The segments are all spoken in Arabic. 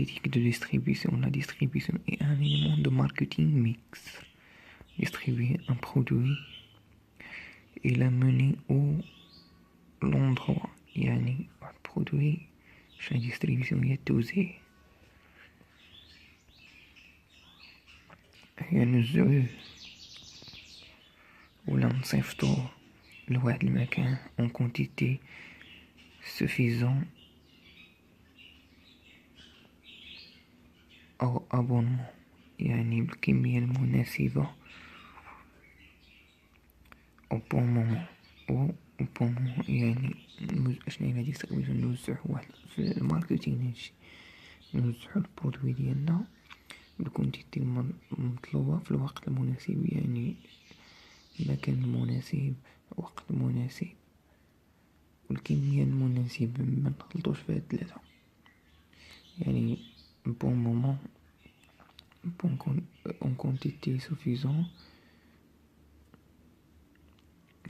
politique de distribution. La distribution est un élément de marketing mix. Distribuer un produit et l'amener au l'endroit. يعني produit عشان distribution هي التوزيع. هي نوزعوه ولا نصيفطوه لواحد المكان en quantité suffisant أو abonnement، يعني بالكمية المناسبة au bon moment أو au bon moment. يعني شنو هي distribution؟ نوزعو واحد في الماركتينغ، هادشي نوزعو البرودوي ديالنا بالكونتيتي المطلوبة في الوقت المناسب، يعني المكان المناسب، الوقت المناسب والكمية المناسبة. ما نخلطوش في هاد الثلاثة، يعني bon moment en quantité suffisante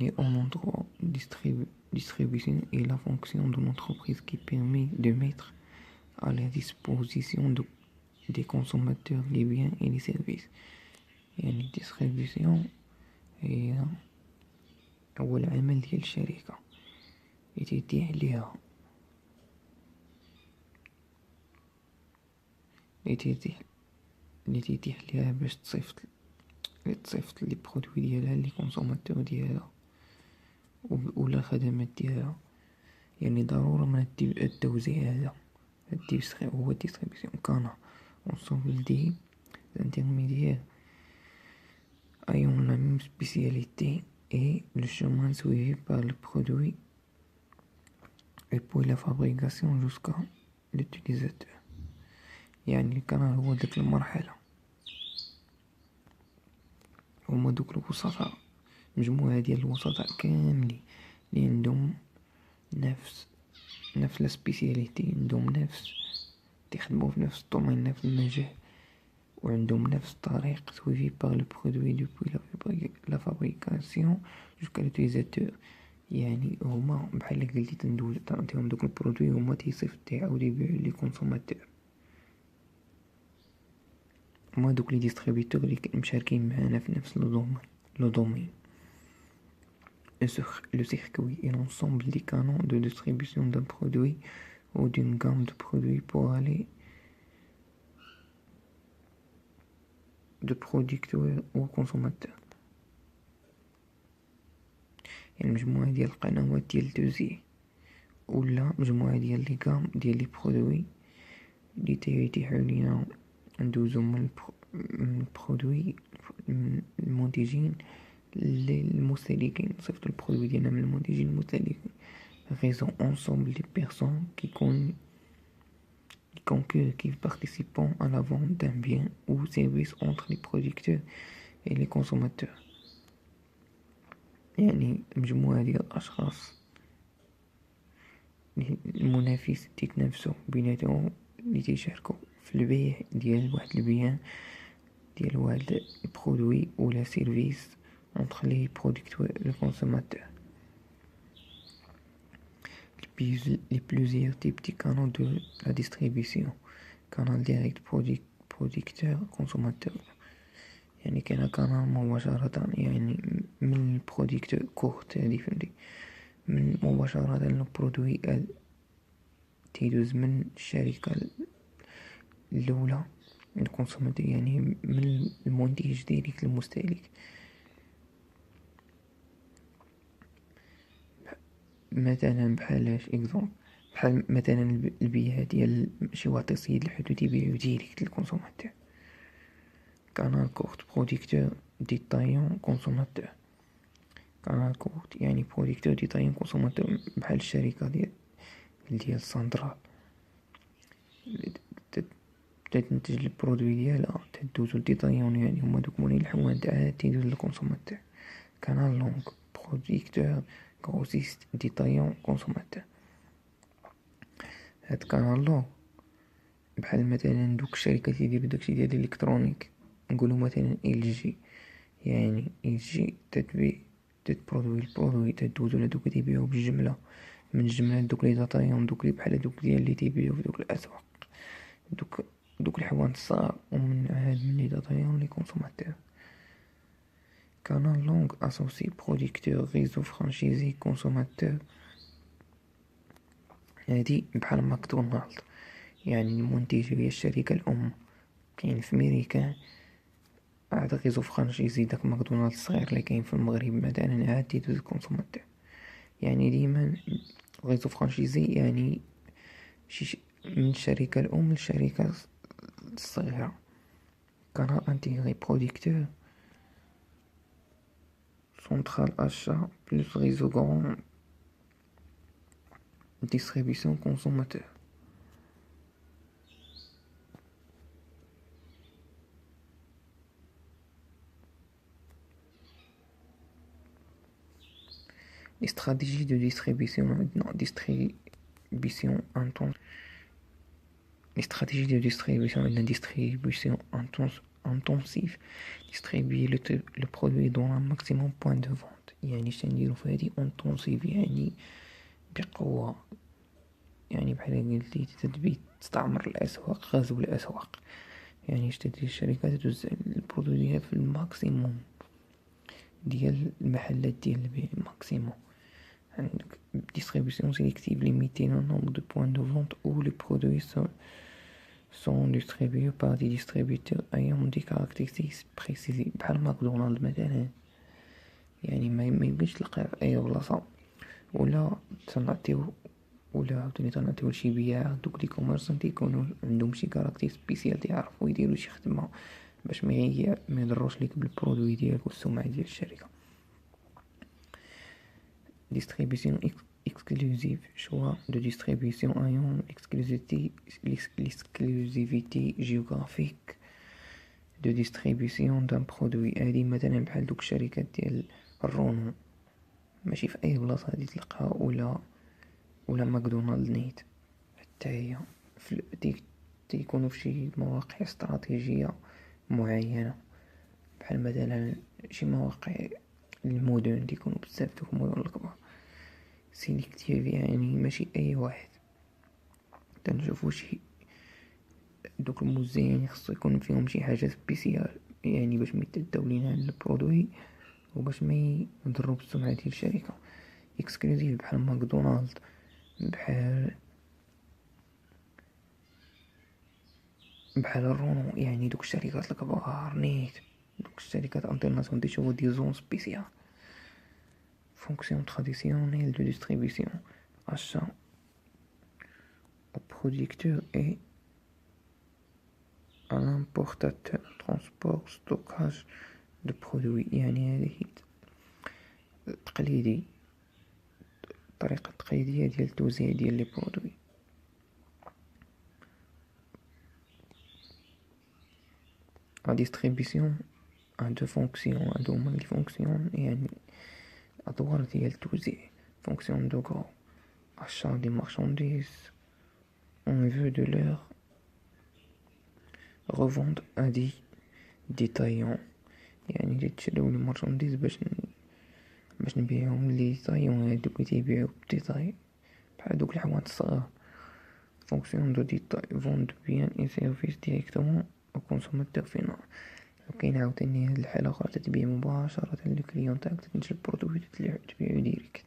et en endroit. Distribution est la fonction de l'entreprise qui permet de mettre à la disposition des consommateurs les biens et les services. يعني distribution هي أول عمل ديال الشركة اللي تيتيح ليها باش تصيفط لي برودوي ديالها لي كونسوماتور ديالها ولا الخدمات ديالها. يعني ضرورة من التوزيع هذا هو الديستريبيسيون. كان ensemble des intermédiaires ayant la même spécialité et le chemin suivi par le produit et pour la fabrication jusqu'à l'utilisateur. يعني كان هو ديك المرحلة، هما دوك الوسطاء، مجموعة ديال الوسطاء كاملين اللي عندهم نفس لا سبيسياليتي، عندهم نفس تخدموا في نفس الدومين، نفس المجال، وعندهم نفس الطريق suivi par le produit depuis la fabrication jusqu'à l'utilisateur. يعني هما بحال قلتي تندوز تعطيهم دوك البرودوي، هما تيصيفط يعاود يبيعو لي كونسوماتور. هما دوك لي ديستريبيتور اللي مشاركين معانا في نفس لو دومين. Le circuit est l'ensemble des canaux de distribution d'un produit ou d'une gamme de produits pour aller de producteur au consommateur. يعني مجموعة ديال القنوات ديال التوزيع ولا مجموعة ديال لي غام ديال لي برودوي اللي تيتيحو لينا ندوزو من البرودوي المنتجين للمستهلكين. نصيفطو البرودوي ديالنا من المنتجين للمستهلكين. Raison ensemble des personnes qui concurrent, qui participent à la vente d'un bien ou service entre les producteurs et les consommateurs. يعني مجموعة ديال الأشخاص المنافس تيتنافسوا بيناتهم اللي تيشاركوا في البيع ديال واحد البيان ديال واحد البرودوي ولا سيرفيس entre les producteurs et les consommateurs. Les plusieurs types de canaux de la distribution: canal direct producteur consommateur. يعني كاين قناة مباشرة يعني من البرودكتور كورت، هادي فهمتي، من مباشرة البرودوي تيدوز من الشركة الأولى الكونسوماتور، يعني من المنتج ديريكت للمستهلك. مثلا بحالاش اكزومبل، بحال مثلا البيع ديال شي واطي سيد الحدود يبيعو ديريكت للكونسوماتور. كانال كورت برودكتور ديتايون كونسوماتور. كانال كورت يعني برودكتور ديتايون كونسوماتور، بحال الشركة ديال سنترال تنتج البرودوي ديالها تدوزو لديتايون، يعني هما دوك مولين الحوانت عاد تيدوز للكونسوماتور. كانال لونغ برودكتور grossiste détaillant consommateur. هاد كانال لونغ بحال مثلا دوك الشركات اللي يديرو داكشي ديال الالكترونيك، نقولو مثلا LG، يعني LG تبرودوي البرودوي تدوزو لدوك اللي يبيعو بالجملة، من الجملة دوك لي ديتايون دوك اللي بحال دوك ديال اللي تيبيعو في دوك الأسواق. دوك الحوانت الصغار ومن عاد ملي داتايون لي كونسوماتور. كانال لونغ اسوسي بروديكتور ريزو فرانشيزي كونسوماتور، هادي بحال ماكدونالد يعني المنتج هي الشركة الأم. كاين في ميريكان عاد ريزو فرانشيزي داك ماكدونالد الصغير اللي كاين في المغرب مثلا عاد تيدوز كونسوماتور. يعني ديما ريزو فرانشيزي يعني من الشركة الأم للشركة الصغيرة. كانال انتيغري بروديكتور سونترال اچا بلوس ريزو غران ديستريبيسيون كونسوماتور. Les stratégies de distribution maintenant, distribution intense. Les stratégies de distribution et de distribution intensive. Distribuer le produit dans un maximum point de vente. يعني شنديرو في هادي intensive يعني بقوة، يعني بحال قلتي تبي تستعمر الأسواق، غزو الأسواق. يعني تدير الشركات توزع البرودوي ديالها في الماكسيموم ديال المحلات ديال البيع ماكسيموم. عندك distribution sélective limitée le nombre de points de vente où les produits sont distribués par des distributeurs ayant des caractéristiques précises. بحال ماكدونالد مثلا، يعني ما يمكنش تلقاه في اي بلاصه، ولا تنعطيو ولا عاوتاني تنعطيو لشي بياع. دوك لي كوميرسون تيكونوا عندهم شي كاركتير سبيسيال، يعرفوا يديروا شي خدمه باش ما يضروش ليك بالبرودوي ديالك والسمعه ديال الشركه. Distribution exclusive, choix de distribution ayant l'exclusivité géographique de distribution d'un produit. هادي مثلا بحال دوك الشركات ديال الرونو، ماشي في اي بلاصه غادي تلقاها، ولا ماكدونالد نيت حتى هي تيكونوا في شي مواقع استراتيجيه معينه، بحال مثلا شي مواقع المدن تيكونوا بزاف دوك المدن الكبار سيليكتيف، يعني ماشي اي واحد. تنشوفو شي دوك الموزعين خصو يكون فيهم شي حاجه سبيسيال، يعني باش ما يتداو لينا على البرودوي وباش ما يضروا بالسمعه ديال الشركه. اكسكلوزيف بحال ماكدونالد، بحال الرونو، يعني دوك الشركات الكبار نيت، دوك الشركات انترناسيونال تيشوفو دي زون سبيسيال. Fonction traditionnelle de distribution, achat au producteur et à l'importateur, transport, stockage de produits. يعني هذه تقليدي، الطريقة التقليدية ديال التوزيع ديال لي برودوي. La distribution a deux fonctions، هادوما لي فونكسيون يعني أدوار ديال التوزيع. fonction de gros achat des marchandises en vue de leur revente à des détaillants، يعني تشريو لي مارشانديز باش نبيعهم لي ديتايون، هادوك لي تيبيعو بالديتاي بحال دوك الحوانت الصغار. fonction de détail vente de biens et services directement au consommateur final. وكاين عاوتاني هاد الحالة أخرى تتبيع مباشرة للكليون تاعك، تنشري البرودوي تبيعو ديريكت.